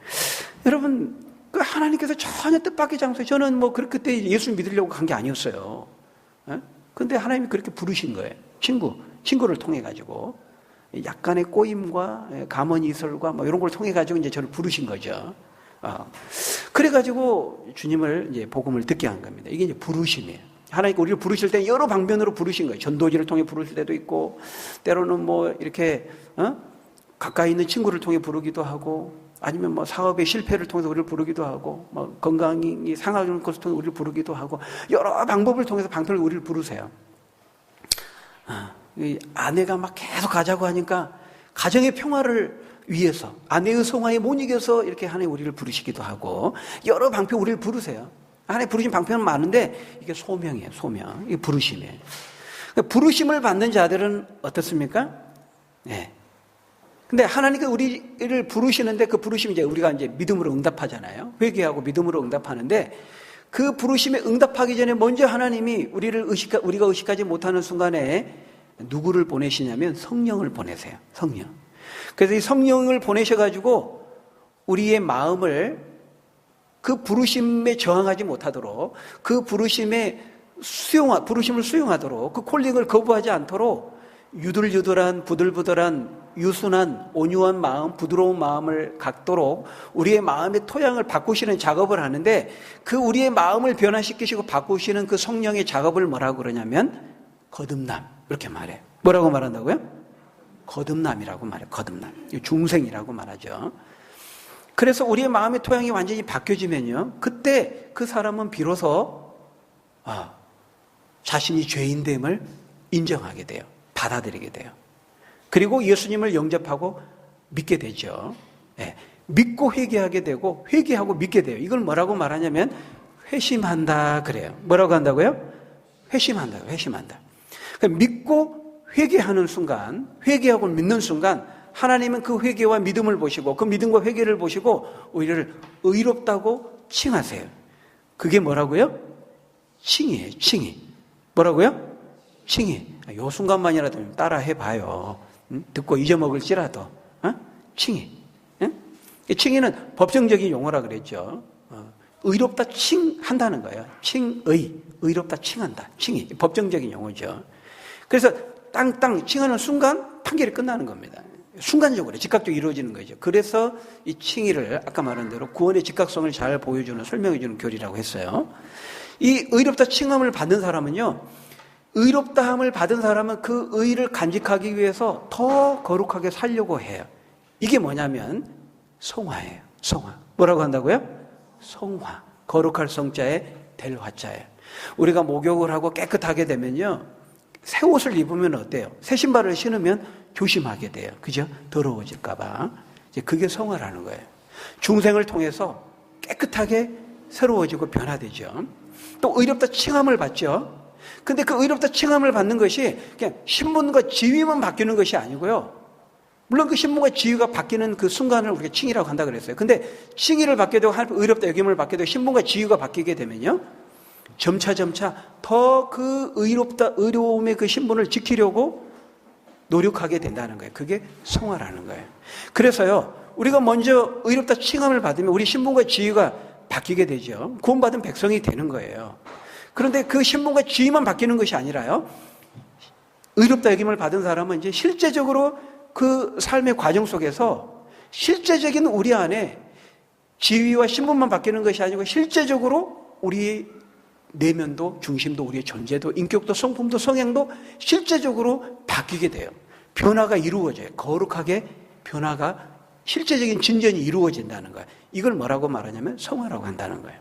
여러분, 그 하나님께서 전혀 뜻밖의 장소에, 저는 그때 예수 믿으려고 간 게 아니었어요. 근데 하나님이 그렇게 부르신 거예요. 친구를 통해 가지고 약간의 꼬임과 감언이설과 이런 걸 통해 가지고 이제 저를 부르신 거죠. 그래 가지고 주님을 이제 복음을 듣게 한 겁니다. 이게 이제 부르심이에요. 하나님께 우리를 부르실 때 여러 방면으로 부르신 거예요. 전도지를 통해 부르실 때도 있고, 때로는 이렇게 가까이 있는 친구를 통해 부르기도 하고, 아니면 사업의 실패를 통해서 우리를 부르기도 하고, 건강이 상하는 것을 통해 우리를 부르기도 하고, 여러 방법을 통해서 방편을 우리를 부르세요. 이 아내가 계속 가자고 하니까 가정의 평화를 위해서, 아내의 성화에 못 이겨서 이렇게 하나님 우리를 부르시기도 하고, 여러 방편 우리를 부르세요. 하나님 부르신 방편은 많은데 이게 소명이에요. 소명. 이게 부르심이에요. 부르심을 받는 자들은 어떻습니까? 근데 하나님께서 우리를 부르시는데, 그 부르심이 이제 우리가 이제 믿음으로 응답하잖아요. 회개하고 믿음으로 응답하는데, 그 부르심에 응답하기 전에 먼저 하나님이 우리가 의식하지 못하는 순간에 누구를 보내시냐면 성령을 보내세요. 성령. 그래서 이 성령을 보내셔가지고 우리의 마음을 그 부르심에 저항하지 못하도록, 그 부르심을 수용하도록, 그 콜링을 거부하지 않도록 유들유들한, 부들부들한, 유순한, 온유한 마음, 부드러운 마음을 갖도록 우리의 마음의 토양을 바꾸시는 작업을 하는데, 그 우리의 마음을 변화시키시고 바꾸시는 그 성령의 작업을 뭐라고 그러냐면 거듭남, 이렇게 말해요. 뭐라고 말한다고요? 거듭남이라고 말해요. 거듭남. 중생이라고 말하죠. 그래서 우리의 마음의 토양이 완전히 바뀌어지면요, 그때 그 사람은 비로소 자신이 죄인됨을 인정하게 돼요. 받아들이게 돼요. 그리고 예수님을 영접하고 믿게 되죠. 믿고 회개하게 되고, 회개하고 믿게 돼요. 이걸 뭐라고 말하냐면 회심한다 그래요. 뭐라고 한다고요? 회심한다. 믿고 회개하는 순간, 회개하고 믿는 순간, 하나님은 그 회개와 믿음을 보시고, 그 믿음과 회개를 보시고 우리를 의롭다고 칭하세요. 그게 뭐라고요? 칭이에요. 칭이. 뭐라고요? 칭이. 요 순간만이라도 따라 해봐요. 듣고 잊어먹을지라도. 칭이. 칭의는 법정적인 용어라 그랬죠. 의롭다 칭한다는 거예요. 칭의. 의롭다 칭한다. 칭의. 법정적인 용어죠. 그래서 땅땅 칭하는 순간 판결이 끝나는 겁니다. 순간적으로 즉각적으로 이루어지는 거죠. 그래서 이 칭의를 아까 말한 대로 구원의 즉각성을 잘 보여주는 설명해주는 교리라고 했어요. 이 의롭다 칭함을 받는 사람은요, 의롭다함을 받은 사람은 그 의를 간직하기 위해서 더 거룩하게 살려고 해요. 이게 뭐냐면 성화예요. 성화. 뭐라고 한다고요? 성화. 거룩할 성자에 될 화자예요. 우리가 목욕을 하고 깨끗하게 되면요, 새 옷을 입으면 어때요? 새 신발을 신으면 조심하게 돼요. 그죠? 더러워질까봐. 이제 그게 성화라는 거예요. 중생을 통해서 깨끗하게 새로워지고 변화되죠. 또 의롭다 칭함을 받죠. 근데 그 의롭다 칭함을 받는 것이 그냥 신분과 지위만 바뀌는 것이 아니고요. 물론 그 신분과 지위가 바뀌는 그 순간을 우리가 칭의라고 한다 그랬어요. 근데 칭의를 받게 되고 의롭다 여김을 받게 되고 신분과 지위가 바뀌게 되면요, 점차 더 그 의로움의 그 신분을 지키려고 노력하게 된다는 거예요. 그게 성화라는 거예요. 그래서요, 우리가 먼저 의롭다 칭함을 받으면 우리 신분과 지위가 바뀌게 되죠. 구원받은 백성이 되는 거예요. 그런데 그 신분과 지위만 바뀌는 것이 아니라요, 의롭다 여김을 받은 사람은 이제 실제적으로 그 삶의 과정 속에서 실제적인 우리 안에 지위와 신분만 바뀌는 것이 아니고 실제적으로 우리 내면도, 중심도, 우리의 존재도, 인격도, 성품도, 성향도 실제적으로 바뀌게 돼요. 변화가 이루어져요. 거룩하게 변화가, 실제적인 진전이 이루어진다는 거예요. 이걸 뭐라고 말하냐면 성화라고 한다는 거예요.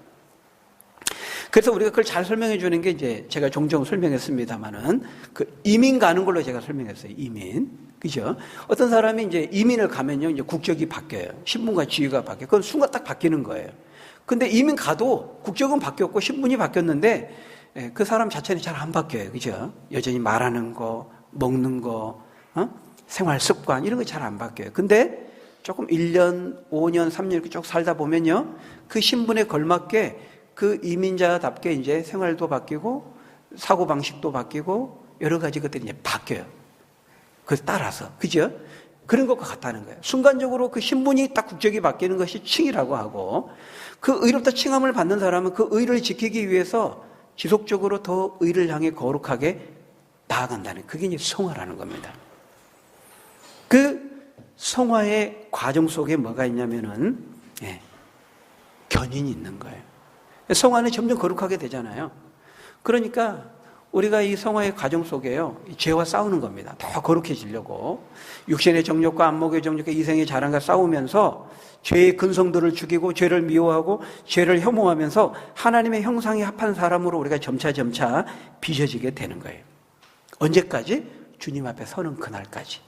그래서 우리가 그걸 잘 설명해 주는 게 이제 제가 종종 설명했습니다만은 그 이민 가는 걸로 제가 설명했어요. 이민. 그죠? 어떤 사람이 이제 이민을 가면요, 이제 국적이 바뀌어요. 신분과 지위가 바뀌어요. 그건 순간 딱 바뀌는 거예요. 근데 이민 가도 국적은 바뀌었고 신분이 바뀌었는데 그 사람 자체는 잘 안 바뀌어요. 그죠? 여전히 말하는 거, 먹는 거, 생활 습관 이런 거 잘 안 바뀌어요. 근데 조금 1년, 5년, 3년 이렇게 쭉 살다 보면요, 그 신분에 걸맞게 그 이민자답게 이제 생활도 바뀌고 사고방식도 바뀌고 여러 가지 것들이 이제 바뀌어요. 그래서 따라서. 그죠? 그런 것과 같다는 거예요. 순간적으로 그 신분이 딱 국적이 바뀌는 것이 칭이라고 하고, 그 의롭다 칭함을 받는 사람은 그 의를 지키기 위해서 지속적으로 더 의를 향해 거룩하게 나아간다는, 그게 이제 성화라는 겁니다. 그 성화의 과정 속에 뭐가 있냐면은 견인이 있는 거예요. 성화는 점점 거룩하게 되잖아요. 그러니까 우리가 이 성화의 과정 속에요, 죄와 싸우는 겁니다. 더 거룩해지려고. 육신의 정욕과 안목의 정욕과 이생의 자랑과 싸우면서 죄의 근성들을 죽이고 죄를 미워하고 죄를 혐오하면서 하나님의 형상에 합한 사람으로 우리가 점차 빚어지게 되는 거예요. 언제까지? 주님 앞에 서는 그날까지.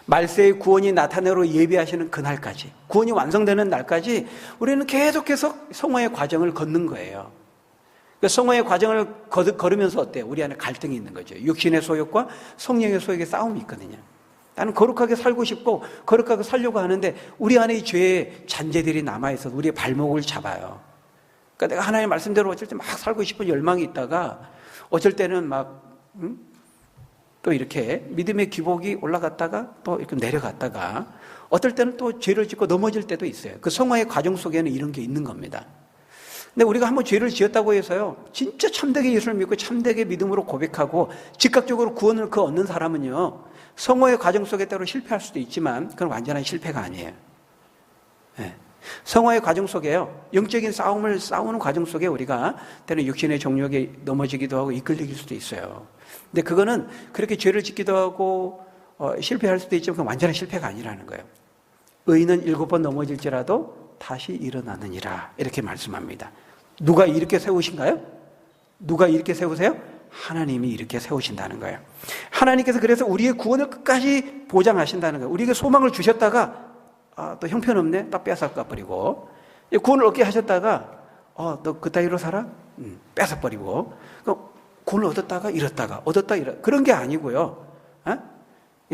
말세의 구원이 나타내로 예비하시는 그날까지, 구원이 완성되는 날까지 우리는 계속해서 성화의 과정을 걷는 거예요. 성화의 과정을 걸으면서 어때요? 우리 안에 갈등이 있는 거죠. 육신의 소욕과 성령의 소욕의 싸움이 있거든요. 나는 거룩하게 살고 싶고 거룩하게 살려고 하는데 우리 안에 이 죄의 잔재들이 남아있어서 우리의 발목을 잡아요. 그러니까 내가 하나님의 말씀대로 어쩔 때 막 살고 싶은 열망이 있다가 어쩔 때는 또 이렇게 믿음의 기복이 올라갔다가 또 이렇게 내려갔다가 어떨 때는 또 죄를 짓고 넘어질 때도 있어요. 그 성화의 과정 속에는 이런 게 있는 겁니다. 근데 우리가 한번 죄를 지었다고 해서요, 진짜 참되게 예수를 믿고 참되게 믿음으로 고백하고 즉각적으로 구원을 얻는 사람은요, 성화의 과정 속에 때로 실패할 수도 있지만 그건 완전한 실패가 아니에요. 성화의 과정 속에요, 영적인 싸움을 싸우는 과정 속에 우리가 때는 육신의 정욕에 넘어지기도 하고 이끌릴 수도 있어요. 근데 그거는 그렇게 죄를 짓기도 하고 실패할 수도 있지만 그건 완전한 실패가 아니라는 거예요. 의인은 7번 넘어질지라도 다시 일어나느니라, 이렇게 말씀합니다. 누가 이렇게 세우신가요? 누가 이렇게 세우세요? 하나님이 이렇게 세우신다는 거예요. 하나님께서 그래서 우리의 구원을 끝까지 보장하신다는 거예요. 우리에게 소망을 주셨다가 또 형편없네, 딱 뺏어가버리고, 구원을 얻게 하셨다가 너 그따위로 살아? 뺏어버리고, 구원을 얻었다가 잃었다 그런 게 아니고요.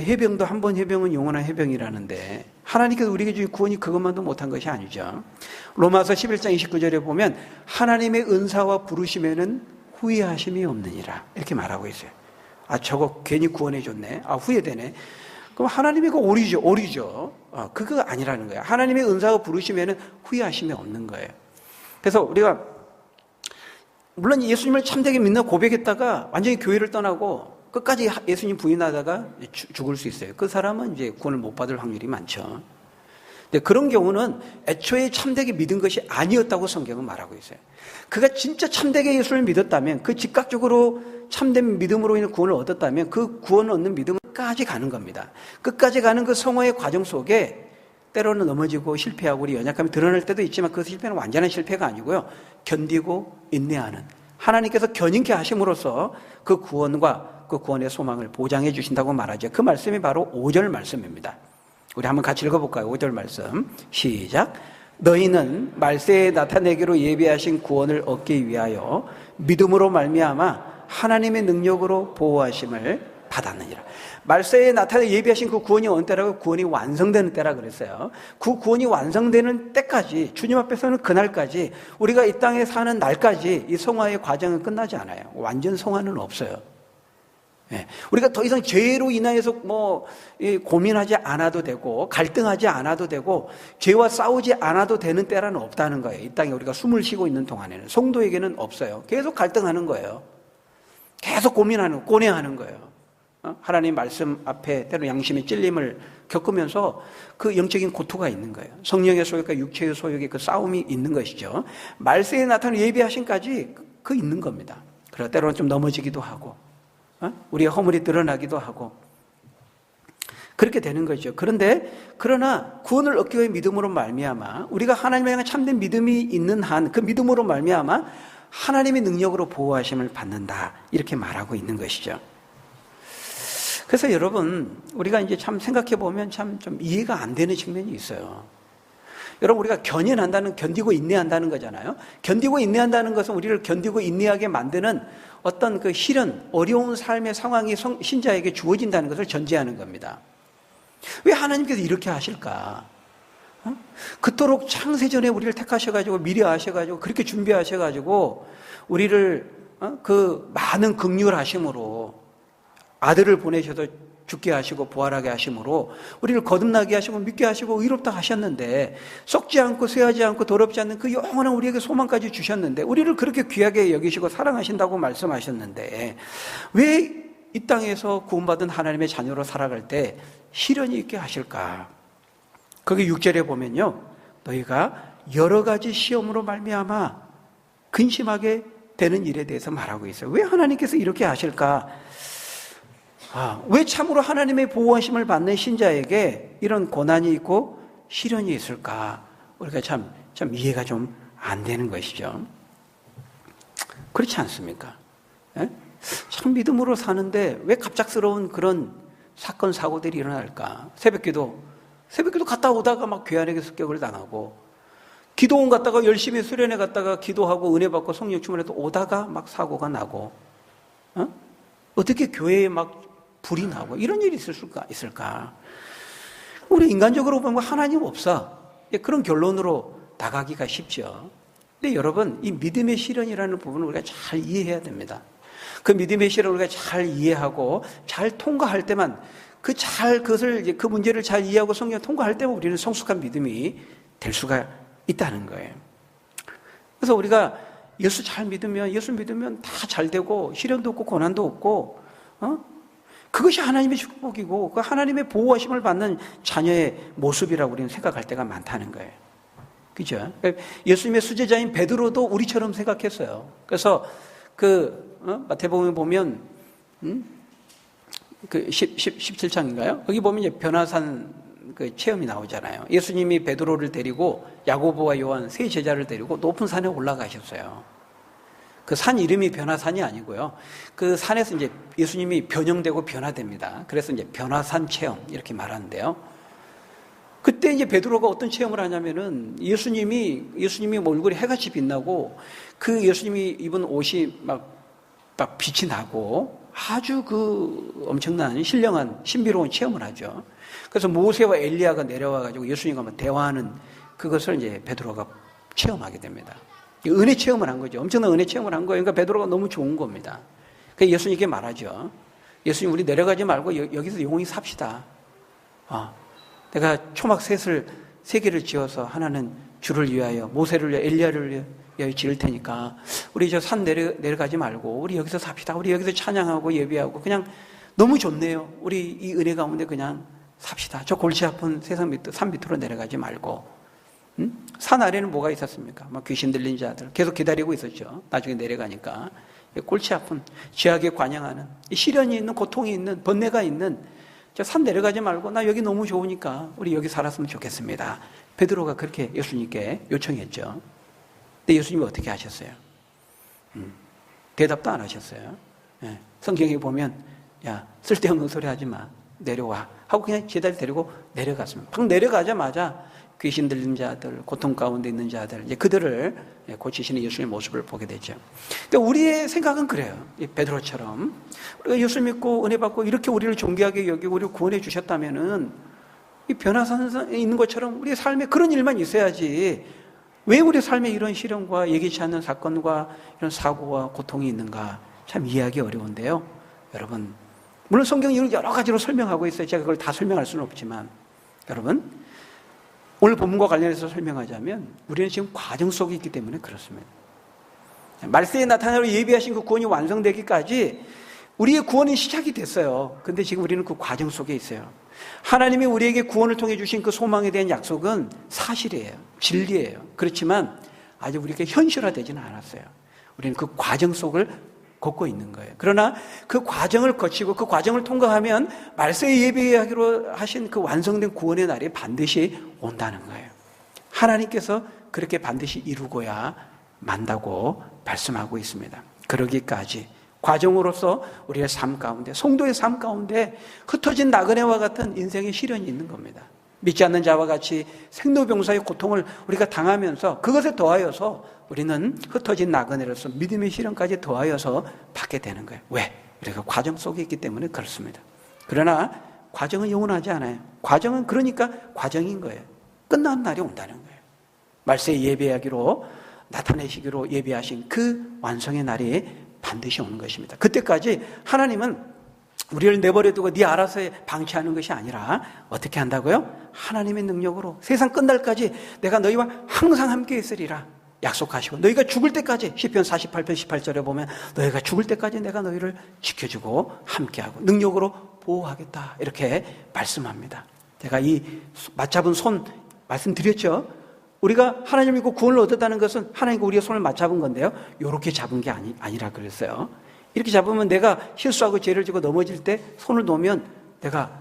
해병도 한 번 해병은 영원한 해병이라는데 하나님께서 우리에게 주신 구원이 그것만도 못한 것이 아니죠. 로마서 11장 29절에 보면 하나님의 은사와 부르심에는 후회하심이 없느니라 이렇게 말하고 있어요. 저거 괜히 구원해 줬네. 후회되네. 그럼 하나님의 그 오리죠. 그거 아니라는 거예요. 하나님의 은사와 부르심에는 후회하심이 없는 거예요. 그래서 우리가 물론 예수님을 참되게 믿는 고백했다가 완전히 교회를 떠나고 끝까지 예수님 부인하다가 죽을 수 있어요. 그 사람은 이제 구원을 못 받을 확률이 많죠. 근데 그런 경우는 애초에 참되게 믿은 것이 아니었다고 성경은 말하고 있어요. 그가 진짜 참되게 예수를 믿었다면, 그 즉각적으로 참된 믿음으로 인해 구원을 얻었다면 그 구원을 얻는 믿음은 끝까지 가는 겁니다. 끝까지 가는 그 성화의 과정 속에 때로는 넘어지고 실패하고 우리 연약함이 드러날 때도 있지만 그 실패는 완전한 실패가 아니고요. 견디고 인내하는, 하나님께서 견인케 하심으로써 그 구원과 그 구원의 소망을 보장해 주신다고 말하죠. 그 말씀이 바로 5절 말씀입니다. 우리 한번 같이 읽어볼까요? 5절 말씀 시작. 너희는 말세에 나타내기로 예비하신 구원을 얻기 위하여 믿음으로 말미암아 하나님의 능력으로 보호하심을 받았느니라. 말세에 나타내 예비하신 그 구원이 어느 때라고? 구원이 완성되는 때라 그랬어요. 그 구원이 완성되는 때까지, 주님 앞에서는 그날까지, 우리가 이 땅에 사는 날까지 이 성화의 과정은 끝나지 않아요. 완전 성화는 없어요. 우리가 더 이상 죄로 인하여서 고민하지 않아도 되고 갈등하지 않아도 되고 죄와 싸우지 않아도 되는 때라는 없다는 거예요. 이 땅에 우리가 숨을 쉬고 있는 동안에는 성도에게는 없어요. 계속 갈등하는 거예요. 계속 고민하는, 고뇌하는 거예요. 하나님 말씀 앞에 때로 양심의 찔림을 겪으면서 그 영적인 고통가 있는 거예요. 성령의 소욕과 육체의 소욕의 그 싸움이 있는 것이죠. 말세에 나타나는 예비하심까지 그 있는 겁니다. 그러나 때로는 좀 넘어지기도 하고 우리의 허물이 드러나기도 하고 그렇게 되는 거죠. 그러나 구원을 얻기 위해 믿음으로 말미암아 우리가 하나님에 대한 참된 믿음이 있는 한 그 믿음으로 말미암아 하나님의 능력으로 보호하심을 받는다 이렇게 말하고 있는 것이죠. 그래서 여러분 우리가 이제 참 생각해 보면 참 좀 이해가 안 되는 측면이 있어요. 여러분 우리가 견인한다는, 견디고 인내한다는 거잖아요. 견디고 인내한다는 것은 우리를 견디고 인내하게 만드는 어떤 그 시련, 어려운 삶의 상황이 신자에게 주어진다는 것을 전제하는 겁니다. 왜 하나님께서 이렇게 하실까? 그토록 창세전에 우리를 택하셔가지고 미리 아셔가지고 그렇게 준비하셔가지고 우리를 그 많은 긍휼하심으로 아들을 보내셔서 죽게 하시고 부활하게 하심으로 우리를 거듭나게 하시고 믿게 하시고 의롭다 하셨는데 썩지 않고 쇠하지 않고 더럽지 않는 그 영원한 우리에게 소망까지 주셨는데 우리를 그렇게 귀하게 여기시고 사랑하신다고 말씀하셨는데 왜 이 땅에서 구원받은 하나님의 자녀로 살아갈 때 시련이 있게 하실까? 거기 6절에 보면요, 너희가 여러 가지 시험으로 말미암아 근심하게 되는 일에 대해서 말하고 있어요. 왜 하나님께서 이렇게 하실까? 왜 참으로 하나님의 보호하심을 받는 신자에게 이런 고난이 있고 시련이 있을까? 우리가 참 이해가 좀 안 되는 것이죠. 그렇지 않습니까? 참 믿음으로 사는데 왜 갑작스러운 그런 사건 사고들이 일어날까? 새벽기도 갔다 오다가 막 괴한에게 습격을 당하고 기도원 갔다가 열심히 수련회 갔다가 기도하고 은혜 받고 성령 충만해도 오다가 막 사고가 나고 어떻게 교회에 막 불이 나고 이런 일이 있을까? 우리 인간적으로 보면 하나님 없어. 그런 결론으로 나가기가 쉽죠. 근데 여러분 이 믿음의 시련이라는 부분을 우리가 잘 이해해야 됩니다. 그 믿음의 시련을 우리가 잘 이해하고 잘 통과할 때만 그것을 그 문제를 잘 이해하고 성경을 통과할 때만 우리는 성숙한 믿음이 될 수가 있다는 거예요. 그래서 우리가 예수 믿으면 다 잘 되고 시련도 없고 고난도 없고 그것이 하나님의 축복이고 그 하나님의 보호하심을 받는 자녀의 모습이라고 우리는 생각할 때가 많다는 거예요. 그죠? 예수님의 수제자인 베드로도 우리처럼 생각했어요. 그래서 마태복음에 보면 그 17장인가요? 거기 보면 이제 변화산 그 체험이 나오잖아요. 예수님이 베드로를 데리고 야고보와 요한 세 제자를 데리고 높은 산에 올라가셨어요. 그 산 이름이 변화산이 아니고요. 그 산에서 이제 예수님이 변형되고 변화됩니다. 그래서 이제 변화산 체험 이렇게 말하는데요. 그때 이제 베드로가 어떤 체험을 하냐면은 예수님이 얼굴에 해같이 빛나고 그 예수님이 입은 옷이 막 막 빛이 나고 아주 그 엄청난 신령한 신비로운 체험을 하죠. 그래서 모세와 엘리야가 내려와가지고 예수님과 대화하는 그것을 이제 베드로가 체험하게 됩니다. 은혜 체험을 한 거죠. 엄청난 은혜 체험을 한 거예요. 그러니까 베드로가 너무 좋은 겁니다. 그래서 예수님께 말하죠. 예수님, 우리 내려가지 말고 여기서 영원히 삽시다. 내가 초막 셋을 세 개를 지어서 하나는 주를 위하여, 모세를 위하여, 엘리야를 위하여 지을 테니까 우리 저 산 내려가지 말고 우리 여기서 삽시다. 우리 여기서 찬양하고 예배하고 그냥 너무 좋네요. 우리 이 은혜 가운데 그냥 삽시다. 저 골치 아픈 세상 산 밑으로 내려가지 말고. 산 아래는 뭐가 있었습니까? 막 귀신 들린 자들 계속 기다리고 있었죠. 나중에 내려가니까 골치 아픈 죄악에 관영하는 시련이 있는, 고통이 있는, 번뇌가 있는 저 산 내려가지 말고 나 여기 너무 좋으니까 우리 여기 살았으면 좋겠습니다. 베드로가 그렇게 예수님께 요청했죠. 근데 예수님이 어떻게 하셨어요? 대답도 안 하셨어요. 성경에 보면 야, 쓸데없는 소리 하지 마, 내려와 하고 그냥 제자를 데리고 내려갔습니다. 방 내려가자마자 귀신 들린 자들, 고통 가운데 있는 자들, 이제 그들을 고치시는 예수님의 모습을 보게 되죠. 근데 우리의 생각은 그래요. 이 베드로처럼 우리가 예수 믿고 은혜 받고 이렇게 우리를 존귀하게 여기고 우리를 구원해 주셨다면은 이 변화산에 있는 것처럼 우리의 삶에 그런 일만 있어야지 왜 우리 삶에 이런 시련과 예기치 않는 사건과 이런 사고와 고통이 있는가 참 이해하기 어려운데요. 여러분, 물론 성경이 여러 가지로 설명하고 있어요. 제가 그걸 다 설명할 수는 없지만 여러분, 오늘 본문과 관련해서 설명하자면 우리는 지금 과정 속에 있기 때문에 그렇습니다. 말세에 나타나로 예비하신 그 구원이 완성되기까지 우리의 구원이 시작이 됐어요. 근데 지금 우리는 그 과정 속에 있어요. 하나님이 우리에게 구원을 통해 주신 그 소망에 대한 약속은 사실이에요. 진리예요. 그렇지만 아직 우리에게 현실화되지는 않았어요. 우리는 그 과정 속을 걷고 있는 거예요. 그러나 그 과정을 거치고 그 과정을 통과하면 말세에 예비하기로 하신 그 완성된 구원의 날이 반드시 온다는 거예요. 하나님께서 그렇게 반드시 이루고야 만다고 말씀하고 있습니다. 그러기까지 과정으로서 우리의 삶 가운데, 성도의 삶 가운데 흩어진 나그네와 같은 인생의 시련이 있는 겁니다. 믿지 않는 자와 같이 생로병사의 고통을 우리가 당하면서 그것에 더하여서 우리는 흩어진 나그네로서 믿음의 시련까지 더하여서 받게 되는 거예요. 왜? 우리가 과정 속에 있기 때문에 그렇습니다. 그러나 과정은 영원하지 않아요. 과정은 그러니까 과정인 거예요. 끝난 날이 온다는 거예요. 말세에 예배하기로 나타내시기로 예배하신 그 완성의 날이 반드시 오는 것입니다. 그때까지 하나님은 우리를 내버려두고 네 알아서 방치하는 것이 아니라 어떻게 한다고요? 하나님의 능력으로 세상 끝날까지 내가 너희와 항상 함께 있으리라 약속하시고 너희가 죽을 때까지 시편 48편 18절에 보면 너희가 죽을 때까지 내가 너희를 지켜주고 함께하고 능력으로 보호하겠다 이렇게 말씀합니다. 제가 이 맞잡은 손 말씀드렸죠. 우리가 하나님 믿고 구원을 얻었다는 것은 하나님과 우리의 손을 맞잡은 건데요. 이렇게 잡은 게 아니라 그랬어요. 이렇게 잡으면 내가 실수하고 죄를 지고 넘어질 때 손을 놓으면 내가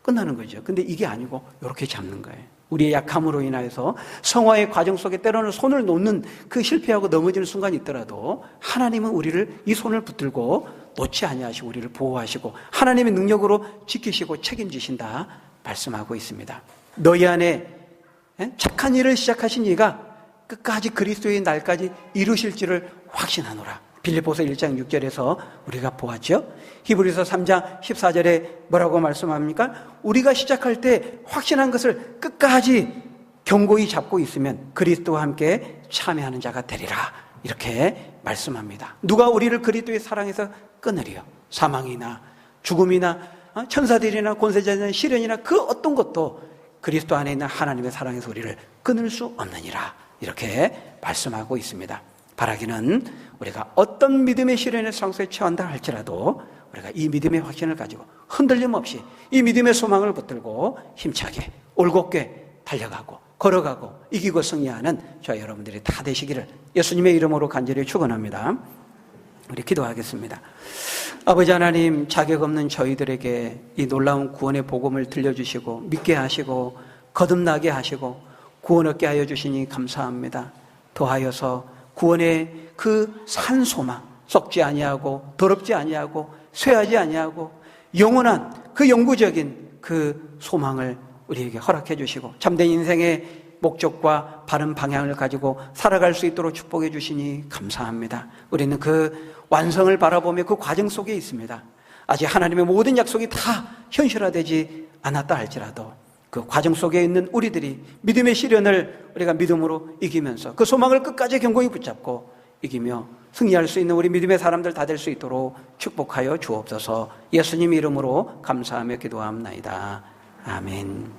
끝나는 거죠. 근데 이게 아니고 이렇게 잡는 거예요. 우리의 약함으로 인하여서 성화의 과정 속에 때로는 손을 놓는 그 실패하고 넘어지는 순간이 있더라도 하나님은 우리를 이 손을 붙들고 놓지 아니하시고 우리를 보호하시고 하나님의 능력으로 지키시고 책임지신다 말씀하고 있습니다. 너희 안에 착한 일을 시작하신 이가 끝까지 그리스도의 날까지 이루실지를 확신하노라. 빌립보서 1장 6절에서 우리가 보았죠. 히브리서 3장 14절에 뭐라고 말씀합니까? 우리가 시작할 때 확신한 것을 끝까지 견고히 잡고 있으면 그리스도와 함께 참여하는 자가 되리라. 이렇게 말씀합니다. 누가 우리를 그리스도의 사랑에서 끊으리요? 사망이나 죽음이나 천사들이나 권세자나 시련이나 그 어떤 것도 그리스도 안에 있는 하나님의 사랑에서 우리를 끊을 수 없느니라. 이렇게 말씀하고 있습니다. 바라기는 우리가 어떤 믿음의 시련의 상황에 처한다 할지라도 우리가 이 믿음의 확신을 가지고 흔들림 없이 이 믿음의 소망을 붙들고 힘차게 올곧게 달려가고 걸어가고 이기고 승리하는 저와 여러분들이 다 되시기를 예수님의 이름으로 간절히 축원합니다. 우리 기도하겠습니다. 아버지 하나님, 자격 없는 저희들에게 이 놀라운 구원의 복음을 들려주시고 믿게 하시고 거듭나게 하시고 구원 얻게 하여 주시니 감사합니다. 더하여서 구원의 그 산 소망, 썩지 아니하고 더럽지 아니하고 쇠하지 아니하고 영원한 그 영구적인 그 소망을 우리에게 허락해 주시고 참된 인생의 목적과 바른 방향을 가지고 살아갈 수 있도록 축복해 주시니 감사합니다. 우리는 그 완성을 바라보며 그 과정 속에 있습니다. 아직 하나님의 모든 약속이 다 현실화되지 않았다 할지라도 그 과정 속에 있는 우리들이 믿음의 시련을 우리가 믿음으로 이기면서 그 소망을 끝까지 견고히 붙잡고 이기며 승리할 수 있는 우리 믿음의 사람들 다 될 수 있도록 축복하여 주옵소서. 예수님 이름으로 감사하며 기도합나이다. 아멘.